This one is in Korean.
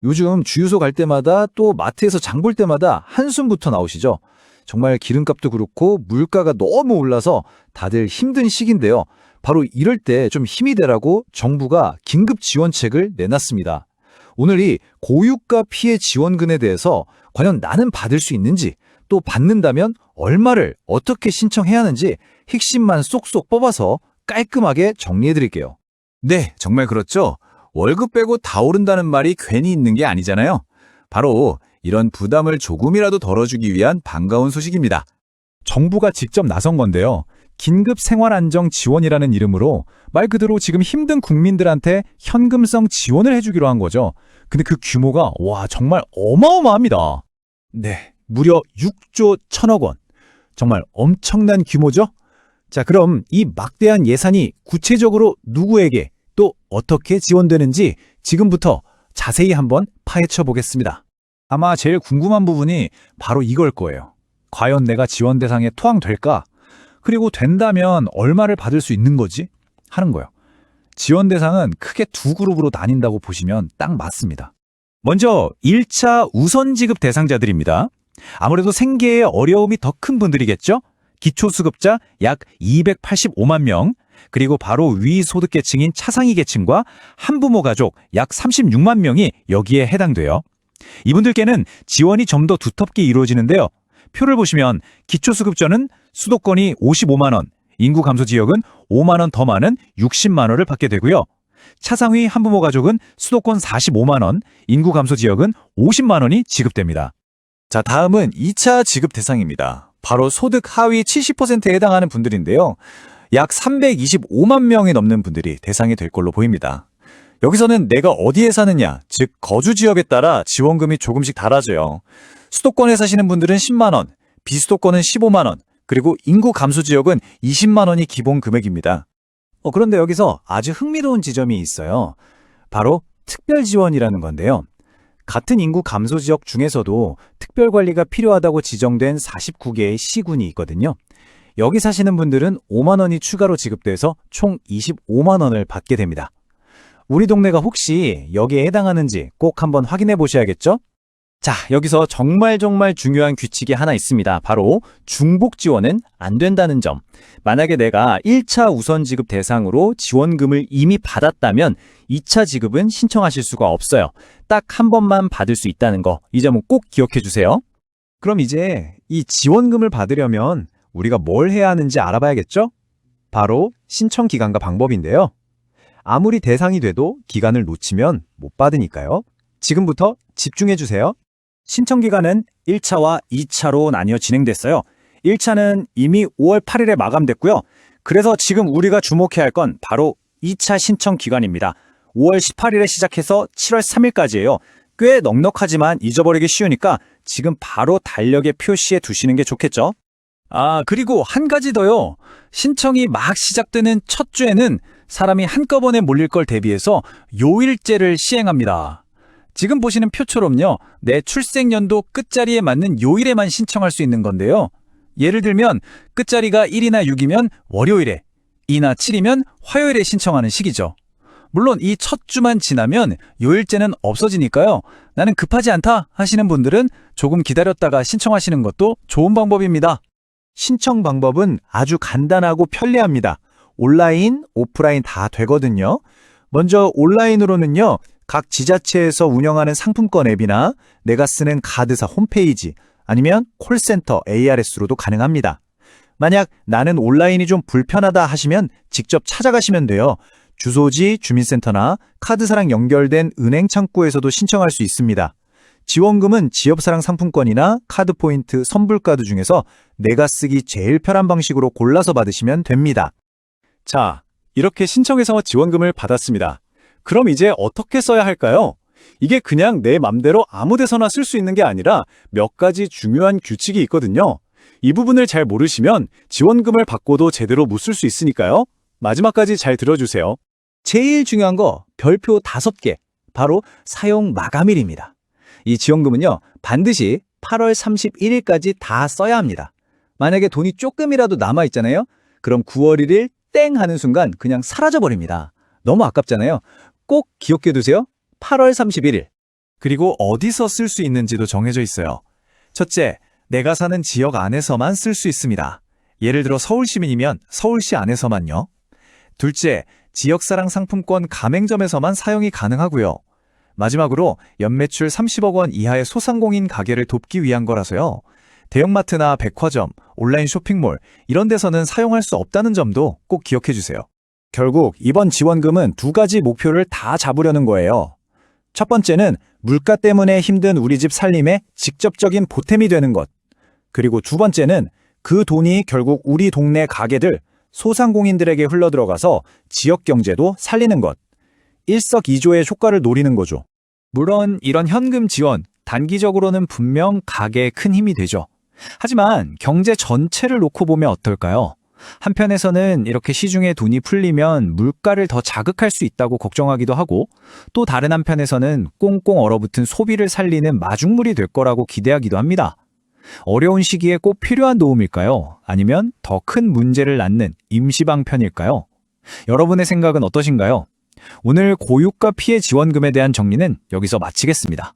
요즘 주유소 갈 때마다 또 마트에서 장볼 때마다 한숨부터 나오시죠? 정말 기름값도 그렇고 물가가 너무 올라서 다들 힘든 시기인데요. 바로 이럴 때 좀 힘이 되라고 정부가 긴급 지원책을 내놨습니다. 오늘 이 고유가 피해 지원금에 대해서 과연 나는 받을 수 있는지, 또 받는다면 얼마를 어떻게 신청해야 하는지 핵심만 쏙쏙 뽑아서 깔끔하게 정리해 드릴게요. 네, 정말 그렇죠. 월급 빼고 다 오른다는 말이 괜히 있는 게 아니잖아요. 바로 이런 부담을 조금이라도 덜어주기 위한 반가운 소식입니다. 정부가 직접 나선 건데요. 긴급 생활안정 지원이라는 이름으로 말 그대로 지금 힘든 국민들한테 현금성 지원을 해주기로 한 거죠. 근데 그 규모가 정말 어마어마합니다. 네, 무려 6조 1천억 원. 정말 엄청난 규모죠? 자, 그럼 이 막대한 예산이 구체적으로 누구에게 또 어떻게 지원되는지 지금부터 자세히 한번 파헤쳐 보겠습니다. 아마 제일 궁금한 부분이 바로 이걸 거예요. 과연 내가 지원 대상에 포함될까? 그리고 된다면 얼마를 받을 수 있는 거지? 하는 거예요. 지원 대상은 크게 두 그룹으로 나뉜다고 보시면 딱 맞습니다. 먼저 1차 우선 지급 대상자들입니다. 아무래도 생계에 어려움이 더 큰 분들이겠죠? 기초수급자 약 285만 명, 그리고 바로 위 소득계층인 차상위 계층과 한부모 가족 약 36만 명이 여기에 해당돼요. 이분들께는 지원이 좀 더 두텁게 이루어지는데요. 표를 보시면 기초수급자는 수도권이 55만 원, 인구 감소 지역은 5만 원 더 많은 60만 원을 받게 되고요. 차상위 한부모 가족은 수도권 45만 원, 인구 감소 지역은 50만 원이 지급됩니다. 자, 다음은 2차 지급 대상입니다. 바로 소득 하위 70%에 해당하는 분들인데요. 약 325만 명이 넘는 분들이 대상이 될 걸로 보입니다. 여기서는 내가 어디에 사느냐, 즉 거주 지역에 따라 지원금이 조금씩 달라져요. 수도권에 사시는 분들은 10만 원, 비수도권은 15만 원, 그리고 인구 감소 지역은 20만 원이 기본 금액입니다. 그런데 여기서 아주 흥미로운 지점이 있어요. 바로 특별 지원이라는 건데요. 같은 인구 감소 지역 중에서도 특별 관리가 필요하다고 지정된 49개의 시군이 있거든요. 여기 사시는 분들은 5만 원이 추가로 지급돼서 총 25만 원을 받게 됩니다. 우리 동네가 혹시 여기에 해당하는지 꼭 한번 확인해 보셔야겠죠? 자, 여기서 정말 중요한 규칙이 하나 있습니다. 바로 중복 지원은 안 된다는 점. 만약에 내가 1차 우선 지급 대상으로 지원금을 이미 받았다면 2차 지급은 신청하실 수가 없어요. 딱 한 번만 받을 수 있다는 거, 이 점은 꼭 기억해 주세요. 그럼 이제 이 지원금을 받으려면 우리가 뭘 해야 하는지 알아봐야겠죠? 바로 신청 기간과 방법인데요. 아무리 대상이 돼도 기간을 놓치면 못 받으니까요. 지금부터 집중해 주세요. 신청 기간은 1차와 2차로 나뉘어 진행됐어요. 1차는 이미 5월 8일에 마감됐고요. 그래서 지금 우리가 주목해야 할 건 바로 2차 신청 기간입니다. 5월 18일에 시작해서 7월 3일까지예요. 꽤 넉넉하지만 잊어버리기 쉬우니까 지금 바로 달력에 표시해 두시는 게 좋겠죠? 그리고 한 가지 더요. 신청이 막 시작되는 첫 주에는 사람이 한꺼번에 몰릴 걸 대비해서 요일제를 시행합니다. 지금 보시는 표처럼요. 내 출생연도 끝자리에 맞는 요일에만 신청할 수 있는 건데요. 예를 들면 끝자리가 1이나 6이면 월요일에, 2나 7이면 화요일에 신청하는 시기죠. 물론 이 첫 주만 지나면 요일제는 없어지니까요. 나는 급하지 않다 하시는 분들은 조금 기다렸다가 신청하시는 것도 좋은 방법입니다. 신청 방법은 아주 간단하고 편리합니다. 온라인, 오프라인 다 되거든요. 먼저 온라인으로는요. 각 지자체에서 운영하는 상품권 앱이나 내가 쓰는 카드사 홈페이지 아니면 콜센터 ARS로도 가능합니다. 만약 나는 온라인이 좀 불편하다 하시면 직접 찾아가시면 돼요. 주소지, 주민센터나 카드사랑 연결된 은행 창구에서도 신청할 수 있습니다. 지원금은 지역사랑 상품권이나 카드포인트, 선불카드 중에서 내가 쓰기 제일 편한 방식으로 골라서 받으시면 됩니다. 자, 이렇게 신청해서 지원금을 받았습니다. 그럼 이제 어떻게 써야 할까요? 이게 그냥 내 맘대로 아무 데서나 쓸 수 있는 게 아니라 몇 가지 중요한 규칙이 있거든요. 이 부분을 잘 모르시면 지원금을 받고도 제대로 못 쓸 수 있으니까요. 마지막까지 잘 들어주세요. 제일 중요한 거 별표 5개, 바로 사용 마감일입니다. 이 지원금은요, 반드시 8월 31일까지 다 써야 합니다. 만약에 돈이 조금이라도 남아있잖아요? 그럼 9월 1일 땡 하는 순간 그냥 사라져버립니다. 너무 아깝잖아요. 꼭 기억해 두세요. 8월 31일. 그리고 어디서 쓸 수 있는지도 정해져 있어요. 첫째, 내가 사는 지역 안에서만 쓸 수 있습니다. 예를 들어 서울 시민이면 서울시 안에서만요. 둘째, 지역사랑 상품권 가맹점에서만 사용이 가능하고요. 마지막으로 연매출 30억 원 이하의 소상공인 가게를 돕기 위한 거라서요. 대형마트나 백화점, 온라인 쇼핑몰 이런 데서는 사용할 수 없다는 점도 꼭 기억해 주세요. 결국 이번 지원금은 두 가지 목표를 다 잡으려는 거예요. 첫 번째는 물가 때문에 힘든 우리 집 살림에 직접적인 보탬이 되는 것. 그리고 두 번째는 그 돈이 결국 우리 동네 가게들, 소상공인들에게 흘러들어가서 지역 경제도 살리는 것. 일석이조의 효과를 노리는 거죠. 물론 이런 현금 지원, 단기적으로는 분명 가게에 큰 힘이 되죠. 하지만 경제 전체를 놓고 보면 어떨까요? 한편에서는 이렇게 시중에 돈이 풀리면 물가를 더 자극할 수 있다고 걱정하기도 하고, 또 다른 한편에서는 꽁꽁 얼어붙은 소비를 살리는 마중물이 될 거라고 기대하기도 합니다. 어려운 시기에 꼭 필요한 도움일까요? 아니면 더 큰 문제를 낳는 임시방편일까요? 여러분의 생각은 어떠신가요? 오늘 고유가 피해 지원금에 대한 정리는 여기서 마치겠습니다.